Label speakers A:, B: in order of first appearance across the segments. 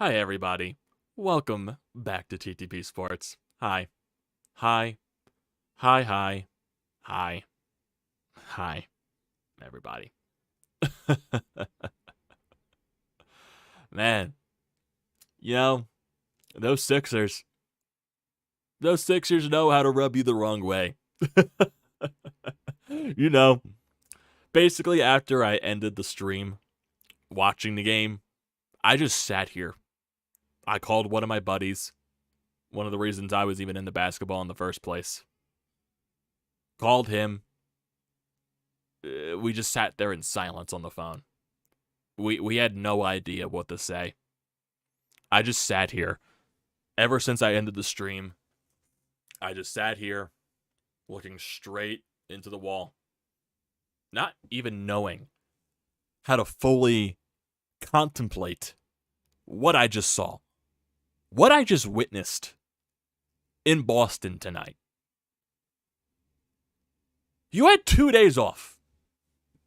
A: Hi, everybody. Welcome back to TTP Sports. Hi. Hi. Hi, hi. Hi. Hi, everybody. Man, you know, those Sixers, those Sixers know how to rub you the wrong way. you know, Basically, after I ended the stream watching the game, I just sat here. I called one of my buddies, one of the reasons I was even into basketball in the first place. Called him. We just sat there in silence on the phone. We had no idea what to say. I just sat here. Ever since I ended the stream, I just sat here looking straight into the wall. Not even knowing how to fully contemplate what I just saw. What I just witnessed in Boston tonight. You had 2 days off.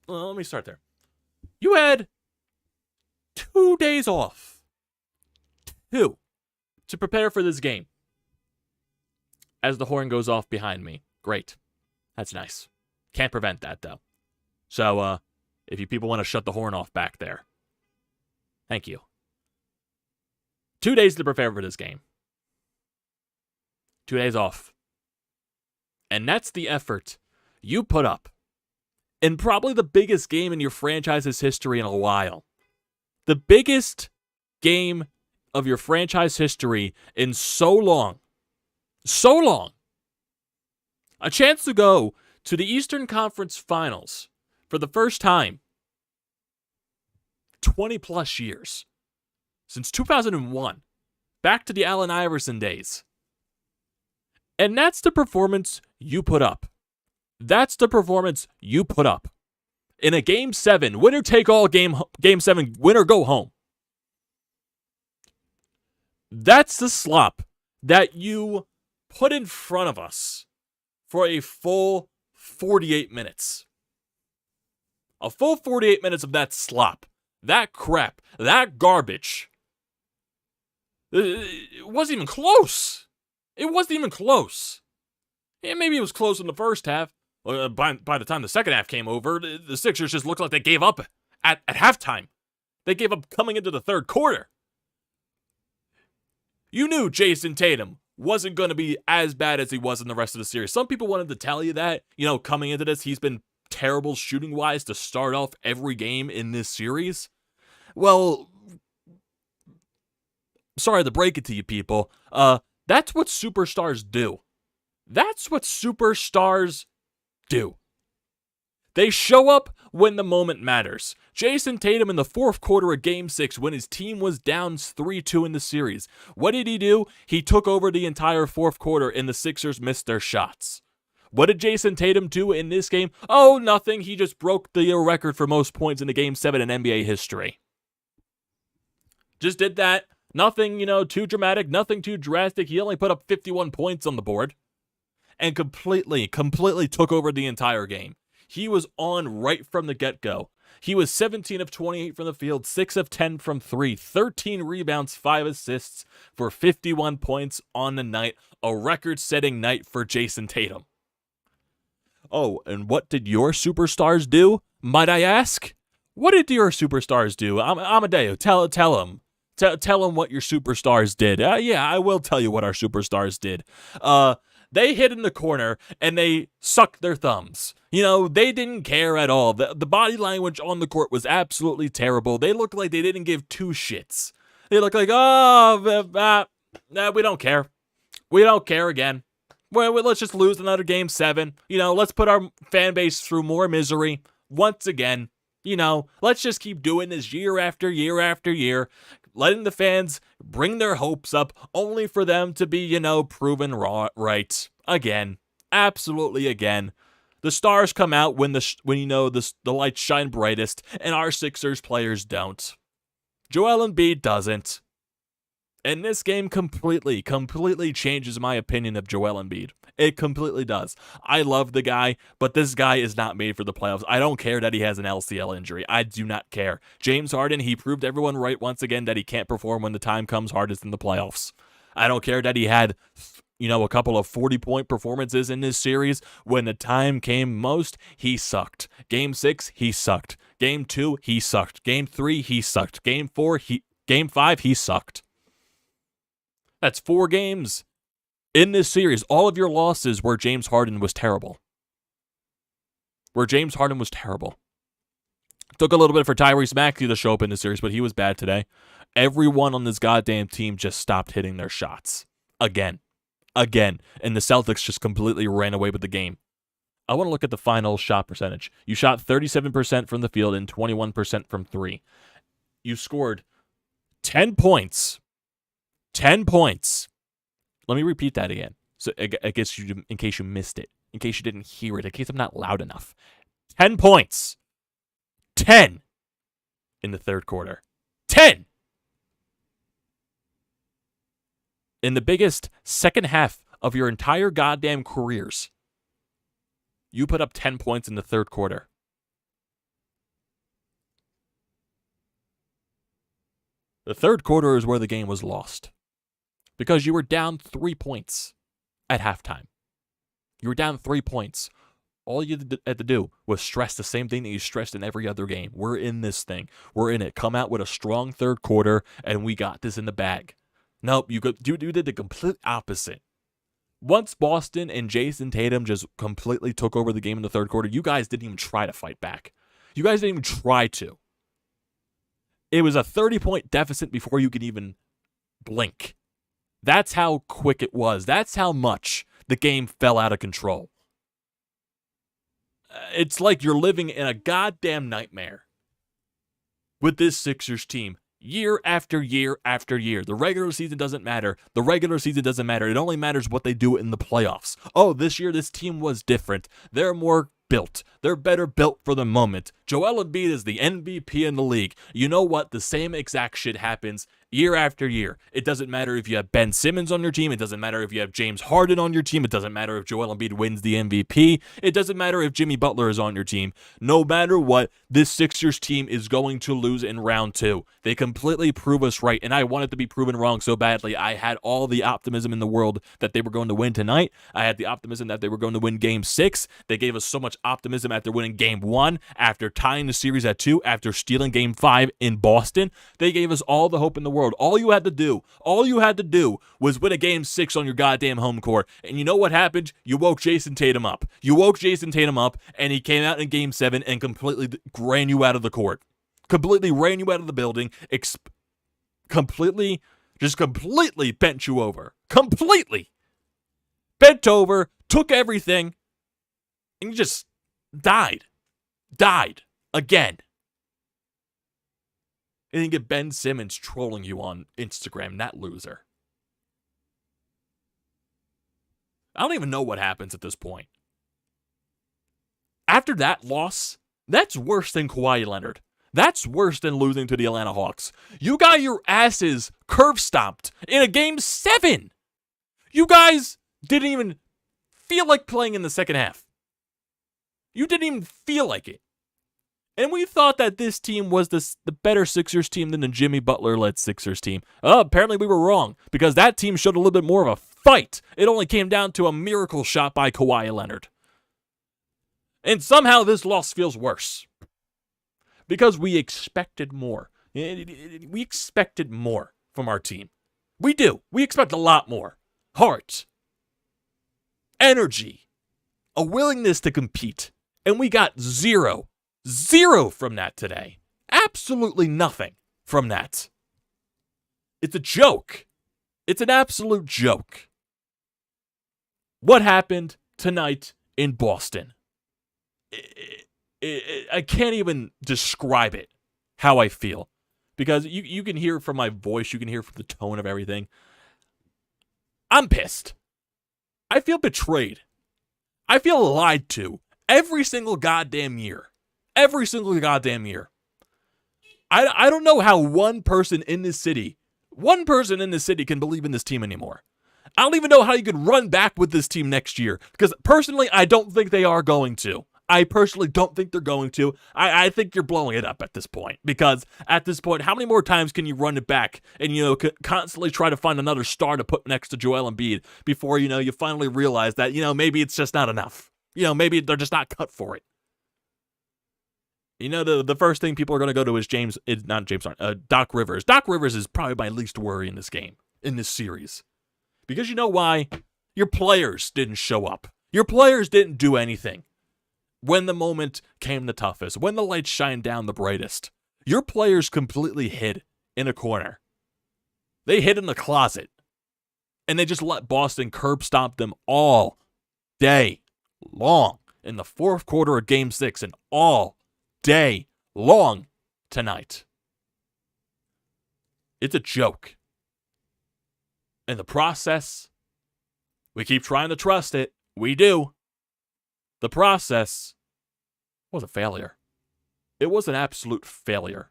A: Well, let me start there. You had 2 days off. 2. To prepare for this game. As the horn goes off behind me. Great. That's nice. Can't prevent that, though. So, if you people want to shut the horn off back there. Thank you. 2 days to prepare for this game. 2 days off. And that's the effort you put up in probably the biggest game in your franchise's history in a while. The biggest game of your franchise history in so long. So long. A chance to go to the Eastern Conference Finals for the first time. 20 plus years. Since 2001. Back to the Allen Iverson days. And that's the performance you put up. That's the performance you put up. In a Game 7, winner take all game 7, winner go home. That's the slop that you put in front of us for a full 48 minutes. A full 48 minutes of that slop, that crap, that garbage. It wasn't even close. It wasn't even close. Yeah, maybe it was close in the first half. By the time the second half came over, the Sixers just looked like they gave up at halftime. They gave up coming into the third quarter. You knew Jason Tatum wasn't going to be as bad as he was in the rest of the series. Some people wanted to tell you that, coming into this, he's been terrible shooting-wise to start off every game in this series. Well, sorry to break it to you people. That's what superstars do. That's what superstars do. They show up when the moment matters. Jason Tatum in the fourth quarter of Game 6 when his team was down 3-2 in the series. What did he do? He took over the entire fourth quarter and the Sixers missed their shots. What did Jason Tatum do in this game? Oh, nothing. He just broke the record for most points in a Game 7 in NBA history. Just did that. Nothing, too dramatic. Nothing too drastic. He only put up 51 points on the board. And completely took over the entire game. He was on right from the get-go. He was 17 of 28 from the field, 6 of 10 from 3, 13 rebounds, 5 assists for 51 points on the night. A record-setting night for Jason Tatum. Oh, and what did your superstars do, might I ask? What did your superstars do? Amadeo, tell him. Tell him what your superstars did. Yeah, I will tell you what our superstars did. They hid in the corner, and they sucked their thumbs. They didn't care at all. The body language on the court was absolutely terrible. They looked like they didn't give two shits. They looked like, we don't care. We don't care again. Well, let's just lose another Game 7. Let's put our fan base through more misery once again. Let's just keep doing this year after year after year, letting the fans bring their hopes up only for them to be, proven right again. Absolutely again. The stars come out when the lights shine brightest, and our Sixers players don't. Joel Embiid doesn't. And this game completely changes my opinion of Joel Embiid. It completely does. I love the guy, but this guy is not made for the playoffs. I don't care that he has an LCL injury. I do not care. James Harden, he proved everyone right once again that he can't perform when the time comes hardest in the playoffs. I don't care that he had, a couple of 40-point performances in this series. When the time came most, he sucked. Game 6, he sucked. Game 2, he sucked. Game 3, he sucked. Game 5, he sucked. That's 4 games in this series. All of your losses where James Harden was terrible. Took a little bit for Tyrese Maxey to show up in the series, but he was bad today. Everyone on this goddamn team just stopped hitting their shots. Again. And the Celtics just completely ran away with the game. I want to look at the final shot percentage. You shot 37% from the field and 21% from 3. You scored 10 points. 10 points. Let me repeat that again. So I guess in case you missed it, in case you didn't hear it, in case I'm not loud enough. 10 points. 10 in the third quarter. 10 in the biggest second half of your entire goddamn careers. You put up 10 points in the third quarter. The third quarter is where the game was lost. Because you were down 3 points at halftime. You were down 3 points. All you had to do was stress the same thing that you stressed in every other game. We're in this thing. We're in it. Come out with a strong third quarter, and we got this in the bag. Nope, you did the complete opposite. Once Boston and Jason Tatum just completely took over the game in the third quarter, you guys didn't even try to fight back. You guys didn't even try to. It was a 30-point deficit before you could even blink. That's how quick it was. That's how much the game fell out of control. It's like you're living in a goddamn nightmare with this Sixers team year after year after year. The regular season doesn't matter. It only matters what they do in the playoffs. Oh, this year this team was different. They're more built. They're better built for the moment. Joel Embiid is the MVP in the league. You know what? The same exact shit happens year after year. It doesn't matter if you have Ben Simmons on your team. It doesn't matter if you have James Harden on your team. It doesn't matter if Joel Embiid wins the MVP. It doesn't matter if Jimmy Butler is on your team. No matter what, this Sixers team is going to lose in round 2. They completely prove us right, and I wanted to be proven wrong so badly. I had all the optimism in the world that they were going to win tonight. I had the optimism that they were going to win Game 6. They gave us so much optimism after winning Game 1, after tying the series at 2, after stealing Game 5 in Boston. They gave us all the hope in the world. All you had to do was win a Game 6 on your goddamn home court. And you know what happened? You woke Jason Tatum up. And he came out in Game 7 and completely ran you out of the court. Completely ran you out of the building. Completely bent you over. Completely bent over, took everything, and you just died. Again. And you get Ben Simmons trolling you on Instagram, that loser. I don't even know what happens at this point. After that loss, that's worse than Kawhi Leonard. That's worse than losing to the Atlanta Hawks. You got your asses curb stomped in a Game 7. You guys didn't even feel like playing in the second half. You didn't even feel like it. And we thought that this team was the better Sixers team than the Jimmy Butler-led Sixers team. Apparently we were wrong, because that team showed a little bit more of a fight. It only came down to a miracle shot by Kawhi Leonard. And somehow this loss feels worse. Because we expected more. We expected more from our team. We do. We expect a lot more. Heart. Energy. A willingness to compete. And we got zero from that today. Absolutely nothing from that. It's a joke. It's an absolute joke. What happened tonight in Boston? I can't even describe it, how I feel. Because you can hear from my voice, you can hear from the tone of everything. I'm pissed. I feel betrayed. I feel lied to every single goddamn year. Every single goddamn year. I don't know how one person in this city One person in this city can believe in this team anymore. I don't even know how you could run back with this team next year, because personally, I don't think they are going to. I personally don't think they're going to. I think you're blowing it up at this point, because at this point, how many more times can you run it back and, constantly try to find another star to put next to Joel Embiid before, you finally realize that, maybe it's just not enough. Maybe they're just not cut for it. The first thing people are going to go to is Doc Rivers. Doc Rivers is probably my least worry in this game, in this series. Because you know why? Your players didn't show up. Your players didn't do anything. When the moment came the toughest, when the lights shined down the brightest, your players completely hid in a corner. They hid in the closet. And they just let Boston curb stomp them all day long in the fourth quarter of Game 6 and all day long tonight. It's a joke. In the process, we keep trying to trust it. We do. The process was a failure. It was an absolute failure.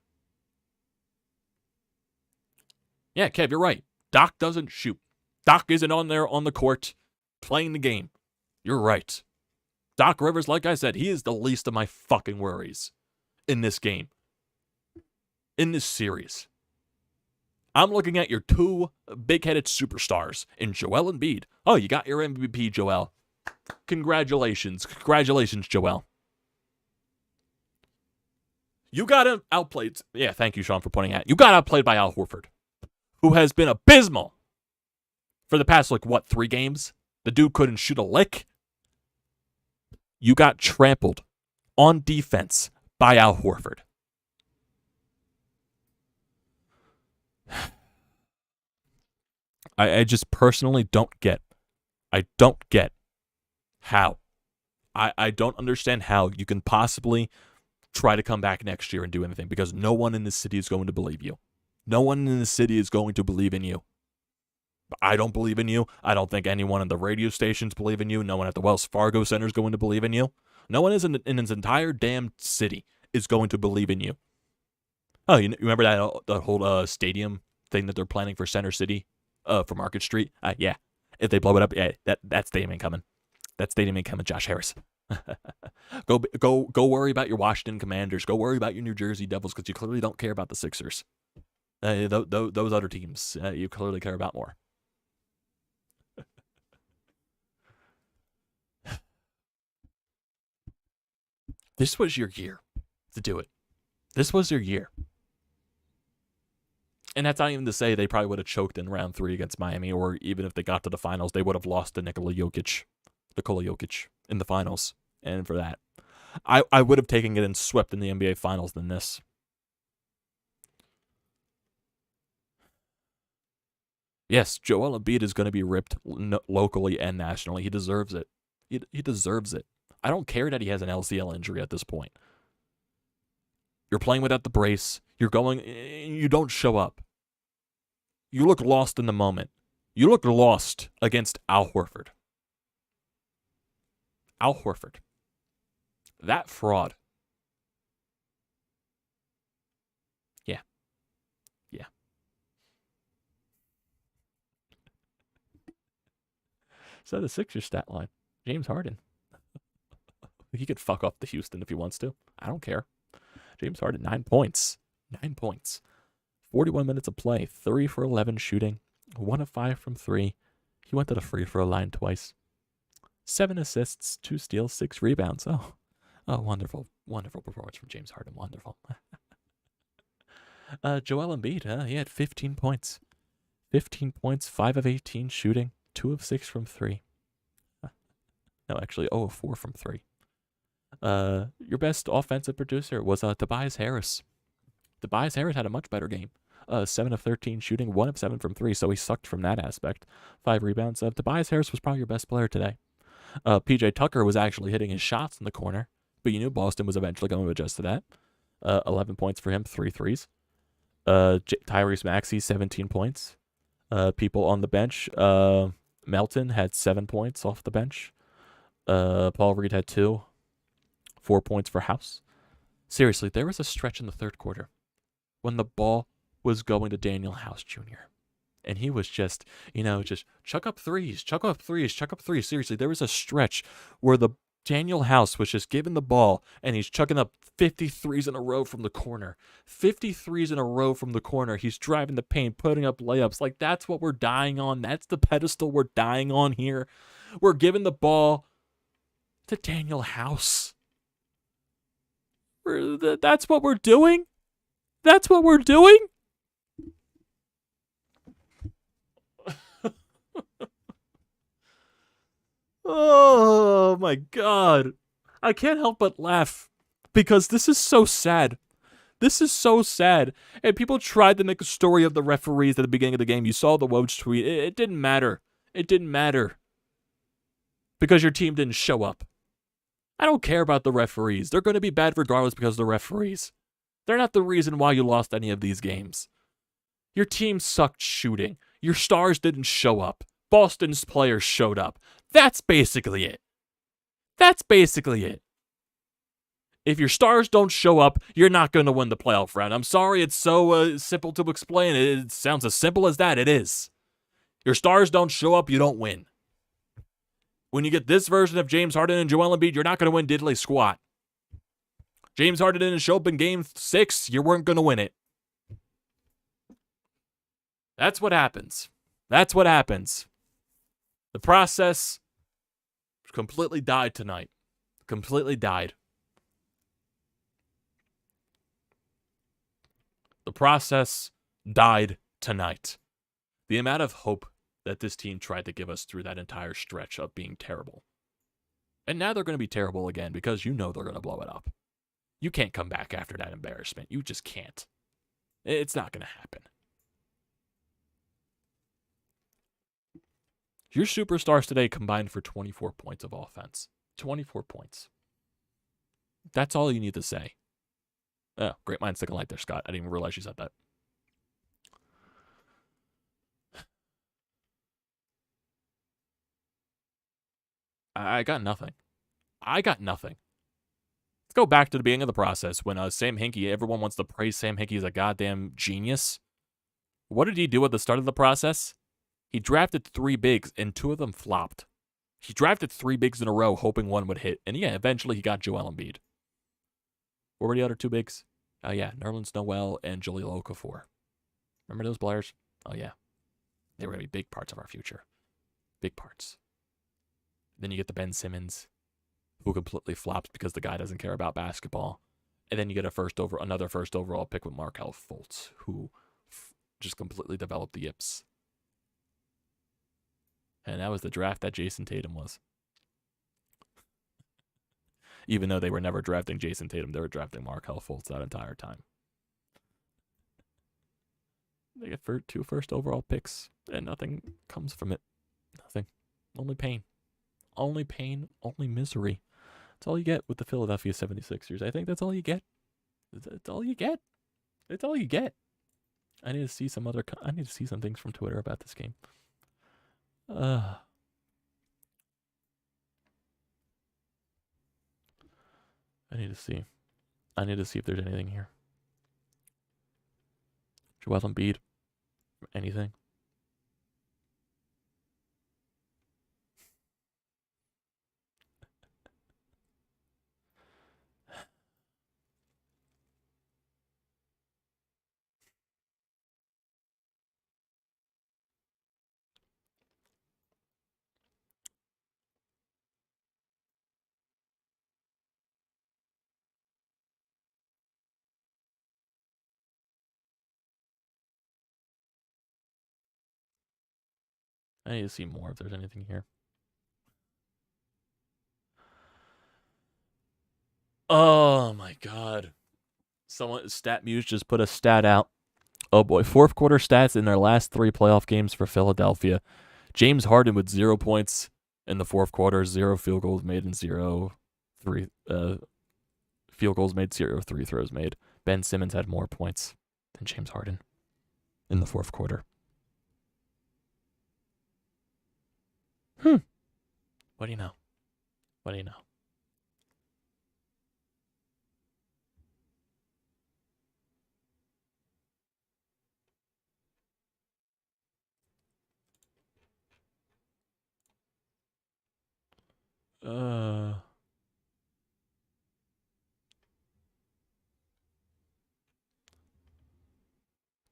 A: Yeah, Kev, you're right. Doc doesn't shoot. Doc isn't on there on the court playing the game. You're right. Doc Rivers, like I said, he is the least of my fucking worries in this game. In this series. I'm looking at your two big-headed superstars in Joel Embiid. Oh, you got your MVP, Joel. Congratulations. Congratulations, Joel. You got him outplayed. Yeah, thank you, Sean, for pointing out. You got outplayed by Al Horford, who has been abysmal for the past, 3 games? The dude couldn't shoot a lick. You got trampled on defense by Al Horford. I just personally don't get. I don't get how. I don't understand how you can possibly try to come back next year and do anything, because no one in this city is going to believe you. No one in this city is going to believe in you. I don't believe in you. I don't think anyone in the radio stations believe in you. No one at the Wells Fargo Center is going to believe in you. No one in this entire damn city is going to believe in you. Oh, you remember that whole stadium thing that they're planning for Center City, for Market Street? Yeah. If they blow it up, yeah, that stadium ain't coming. That stadium ain't coming, Josh Harris. Go worry about your Washington Commanders. Go worry about your New Jersey Devils, because you clearly don't care about the Sixers. Those other teams, you clearly care about more. This was your year to do it. This was your year. And that's not even to say they probably would have choked in round 3 against Miami, or even if they got to the finals, they would have lost to Nikola Jokic in the finals. And for that, I would have taken it and swept in the NBA finals than this. Yes, Joel Embiid is going to be ripped locally and nationally. He deserves it. He deserves it. I don't care that he has an LCL injury at this point. You're playing without the brace. You don't show up. You look lost in the moment. You look lost against Al Horford. Al Horford. That fraud. Yeah. Yeah. So the Sixers stat line. James Harden. He could fuck off to Houston if he wants to. I don't care. James Harden, 9 points. 9 points. 41 minutes of play. 3 for 11 shooting. 1 of 5 from 3. He went to the free throw line twice. 7 assists, 2 steals, 6 rebounds. Oh, wonderful. Wonderful performance from James Harden. Wonderful. Joel Embiid, he had 15 points. 15 points, 5 of 18 shooting. 2 of 6 from 3. No, actually, 0 of 4 from 3. Your best offensive producer was Tobias Harris. Tobias Harris had a much better game. 7 of 13 shooting, 1 of 7 from 3, so he sucked from that aspect. 5 rebounds. Tobias Harris was probably your best player today. PJ Tucker was actually hitting his shots in the corner, but you knew Boston was eventually going to adjust to that. 11 points for him, 3 threes. Tyrese Maxey, 17 points. People on the bench. Melton had 7 points off the bench. Paul Reed had 2. 4 points for House. Seriously, there was a stretch in the third quarter when the ball was going to Daniel House Jr. And he was just, just chuck up threes, chuck up threes, chuck up threes. Seriously, there was a stretch where the Daniel House was just given the ball and he's chucking up 53s in a row from the corner. 53s in a row from the corner. He's driving the paint, putting up layups. Like, that's what we're dying on. That's the pedestal we're dying on here. We're giving the ball to Daniel House. That's what we're doing? That's what we're doing? Oh my God. I can't help but laugh because this is so sad. This is so sad. And people tried to make a story of the referees at the beginning of the game. You saw the Woj tweet. It didn't matter. It didn't matter because your team didn't show up. I don't care about the referees. They're going to be bad regardless because they're referees. They're not the reason why you lost any of these games. Your team sucked shooting. Your stars didn't show up. Boston's players showed up. That's basically it. That's basically it. If your stars don't show up, you're not going to win the playoff round. I'm sorry it's so simple to explain. It sounds as simple as that. It is. Your stars don't show up, you don't win. When you get this version of James Harden and Joel Embiid, you're not going to win diddly squat. James Harden didn't show up in Game 6, you weren't going to win it. That's what happens. That's what happens. The process completely died tonight. Completely died. The process died tonight. The amount of hope that this team tried to give us through that entire stretch of being terrible. And now they're going to be terrible again because you know they're going to blow it up. You can't come back after that embarrassment. You just can't. It's not going to happen. Your superstars today combined for 24 points of offense. 24 points. That's all you need to say. Oh, great minds think alike there, Scott. I didn't even realize you said that. I got nothing. I got nothing. Let's go back to the beginning of the process when Sam Hinkie, everyone wants to praise Sam Hinkie as a goddamn genius. What did he do at the start of the process? He drafted 3 bigs, and 2 of them flopped. He drafted 3 bigs in a row, hoping one would hit. And yeah, eventually he got Joel Embiid. What were the other 2 bigs? Oh yeah, Nerlens Noel and Jahlil Okafor. Remember those players? Oh yeah. They were going to be big parts of our future. Big parts. Then you get the Ben Simmons, who completely flops because the guy doesn't care about basketball. And then you get another first overall pick with Markelle Fultz, who just completely developed the yips. And that was the draft that Jason Tatum was. Even though they were never drafting Jason Tatum, they were drafting Markelle Fultz that entire time. They get 2 first overall picks, and nothing comes from it. Nothing. Only pain. Only pain, only misery. That's all you get with the Philadelphia 76ers. I think that's all you get. That's all you get. That's all you get. I need to see some things from Twitter about this game. I need to see. I need to see if there's anything here. Joel Embiid. Anything? I need to see more if there's anything here. Oh my God. StatMuse just put a stat out. Oh boy, 4th quarter stats in their last 3 playoff games for Philadelphia. James Harden with 0 points in the 4th quarter, 0 field goals made, and 0 field goals made, 0 3 throws made. Ben Simmons had more points than James Harden in the 4th quarter. What do you know? What do you know?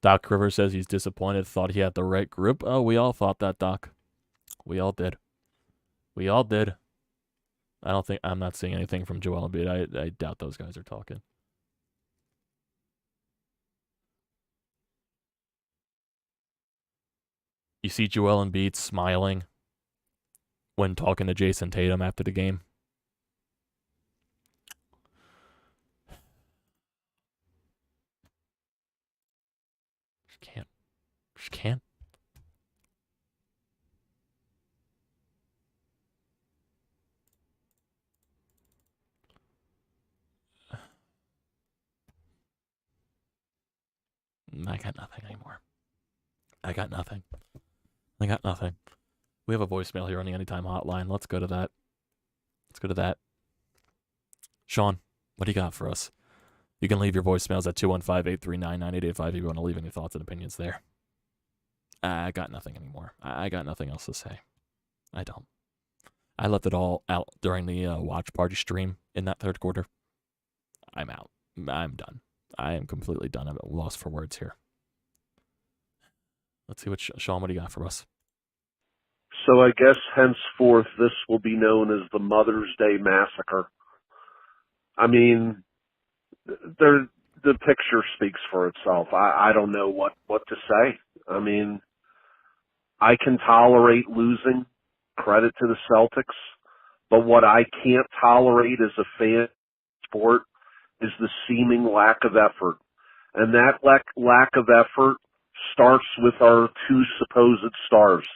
A: Doc Rivers says he's disappointed, thought he had the right group. Oh, we all thought that, Doc. We all did. We all did. I'm not seeing anything from Joel Embiid. I doubt those guys are talking. You see Joel Embiid smiling when talking to Jason Tatum after the game. Just can't. I got nothing anymore. I got nothing. We have a voicemail here on the Anytime Hotline. Let's go to that. Sean, what do you got for us? You can leave your voicemails at 215-839-9885 if you want to leave any thoughts and opinions there. I got nothing anymore. I got nothing else to say. I don't. I left it all out during the watch party stream in that third quarter. I'm out. I'm done. I am completely done. I'm at loss for words here. Let's see what Sean, what do you got for us?
B: So I guess henceforth this will be known as the Mother's Day Massacre. I mean, the picture speaks for itself. I don't know what to say. I mean, I can tolerate losing, credit to the Celtics, but what I can't tolerate as a fan of sport is the seeming lack of effort. And that lack of effort starts with our two supposed stars.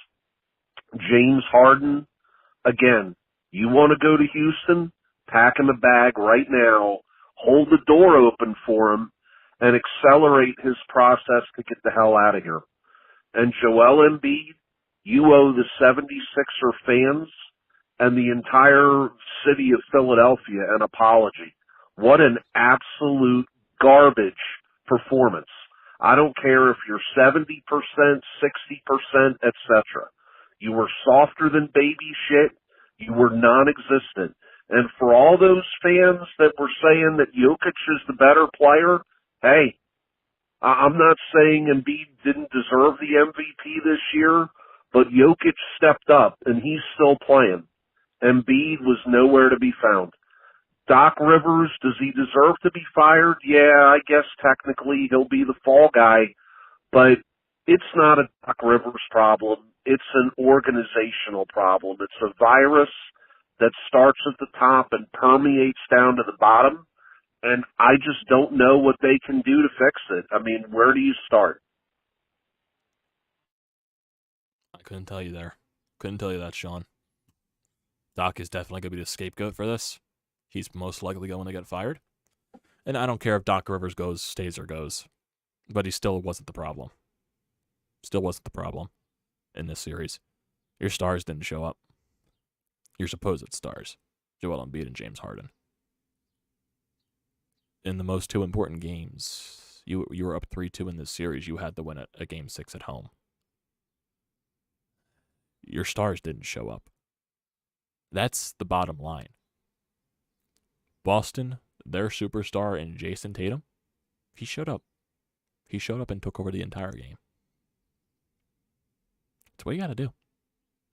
B: James Harden, again, you want to go to Houston? Pack him a bag right now, hold the door open for him, and accelerate his process to get the hell out of here. And Joel Embiid, you owe the 76er fans and the entire city of Philadelphia an apology. What an absolute garbage performance. I don't care if you're 70%, 60%, etc. You were softer than baby shit. You were non-existent. And for all those fans that were saying that Jokic is the better player, hey, I'm not saying Embiid didn't deserve the MVP this year, but Jokic stepped up, and he's still playing. Embiid was nowhere to be found. Doc Rivers, does he deserve to be fired? Yeah, I guess technically he'll be the fall guy, but it's not a Doc Rivers problem. It's an organizational problem. It's a virus that starts at the top and permeates down to the bottom, and I just don't know what they can do to fix it. I mean, where do you start?
A: I couldn't tell you there. Couldn't tell you that, Sean. Doc is definitely going to be the scapegoat for this. He's most likely going to get fired. And I don't care if Doc Rivers stays or goes. But he still wasn't the problem. Still wasn't the problem in this series. Your stars didn't show up. Your supposed stars. Joel Embiid and James Harden. In the most two important games, you were up 3-2 in this series. You had to win a Game 6 at home. Your stars didn't show up. That's the bottom line. Boston, their superstar in Jason Tatum, he showed up. He showed up and took over the entire game. It's what you got to do.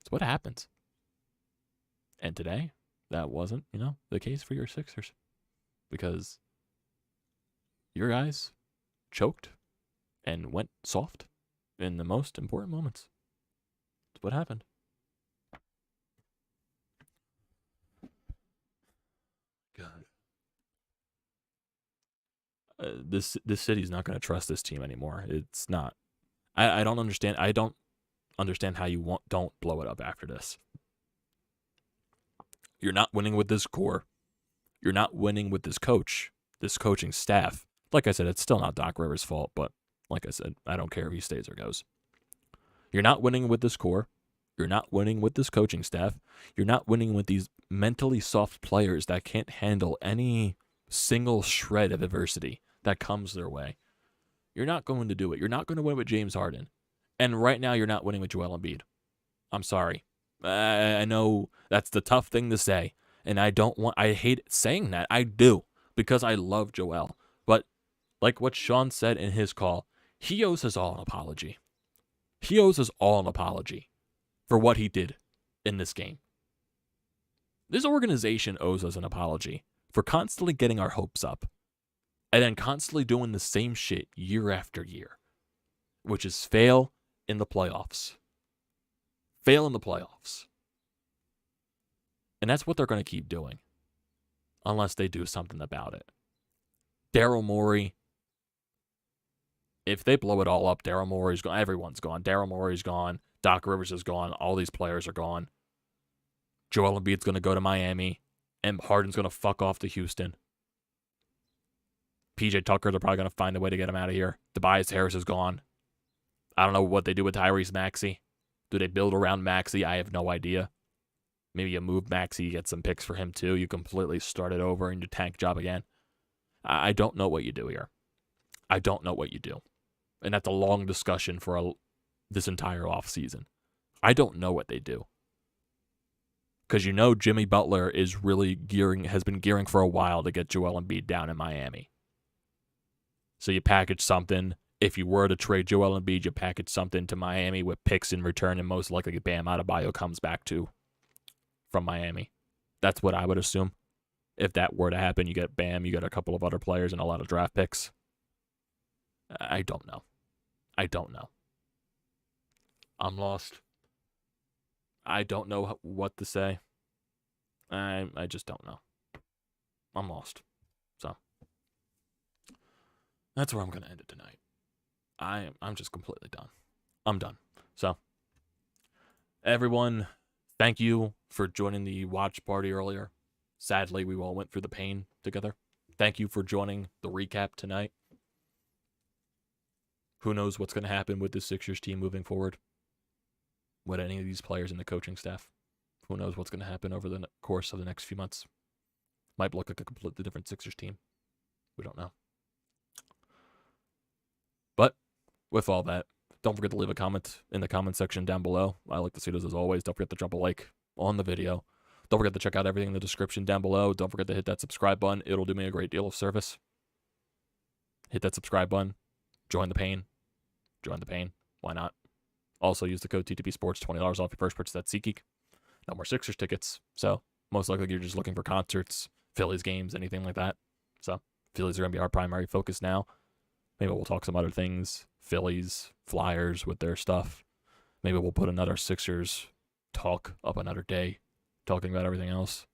A: It's what happens. And today, that wasn't, the case for your Sixers. Because your guys choked and went soft in the most important moments. It's what happened. God. This city's not going to trust this team anymore. It's not. I don't understand. I don't understand how you don't blow it up after this. You're not winning with this core. You're not winning with this coach, this coaching staff. Like I said, it's still not Doc Rivers' fault, but like I said, I don't care if he stays or goes. You're not winning with this core. You're not winning with this coaching staff. You're not winning with these mentally soft players that can't handle any single shred of adversity that comes their way. You're not going to do it. You're not going to win with James Harden. And right now, you're not winning with Joel Embiid. I'm sorry. I know that's the tough thing to say, and I hate saying that. I do, because I love Joel. But like what Sean said in his call, he owes us all an apology. He owes us all an apology for what he did in this game. This organization owes us an apology for constantly getting our hopes up and then constantly doing the same shit year after year, which is fail in the playoffs. Fail in the playoffs. And that's what they're going to keep doing unless they do something about it. Daryl Morey, if they blow it all up, Daryl Morey's gone. Everyone's gone. Daryl Morey's gone. Doc Rivers is gone. All these players are gone. Joel Embiid's going to go to Miami. And Harden's going to fuck off to Houston. PJ Tucker, they're probably going to find a way to get him out of here. Tobias Harris is gone. I don't know what they do with Tyrese Maxey. Do they build around Maxey? I have no idea. Maybe you move Maxey, you get some picks for him too. You completely start it over and you tank job again. I don't know what you do here. I don't know what you do. And that's a long discussion for this entire offseason. I don't know what they do. Because you know Jimmy Butler has been gearing for a while to get Joel Embiid down in Miami. So you package something. If you were to trade Joel Embiid, you package something to Miami with picks in return, and most likely Bam Adebayo comes back from Miami. That's what I would assume. If that were to happen, you get Bam, you get a couple of other players and a lot of draft picks. I don't know. I'm lost. I don't know what to say. I just don't know. I'm lost. So that's where I'm going to end it tonight. I'm just completely done. I'm done. So everyone, thank you for joining the watch party earlier. Sadly, we all went through the pain together. Thank you for joining the recap tonight. Who knows what's going to happen with the Sixers team moving forward? With any of these players in the coaching staff? Who knows what's going to happen over the course of the next few months? Might look like a completely different Sixers team. We don't know. But with all that, don't forget to leave a comment in the comment section down below. I like to see those as always. Don't forget to drop a like on the video. Don't forget to check out everything in the description down below. Don't forget to hit that subscribe button. It'll do me a great deal of service. Hit that subscribe button. Join the pain. Join the pain. Why not? Also use the code TTPSPORTS, $20 off your first purchase at SeatGeek. No more Sixers tickets. So most likely you're just looking for concerts, Phillies games, anything like that. So Phillies are going to be our primary focus now. Maybe we'll talk some other things. Phillies, Flyers with their stuff. Maybe we'll put another Sixers talk up another day, talking about everything else.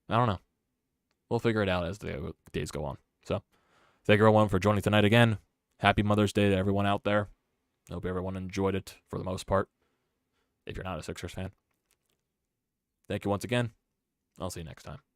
A: I don't know. We'll figure it out as the days go on. So thank you everyone for joining tonight again. Happy Mother's Day to everyone out there. I hope everyone enjoyed it for the most part, if you're not a Sixers fan. Thank you once again. I'll see you next time.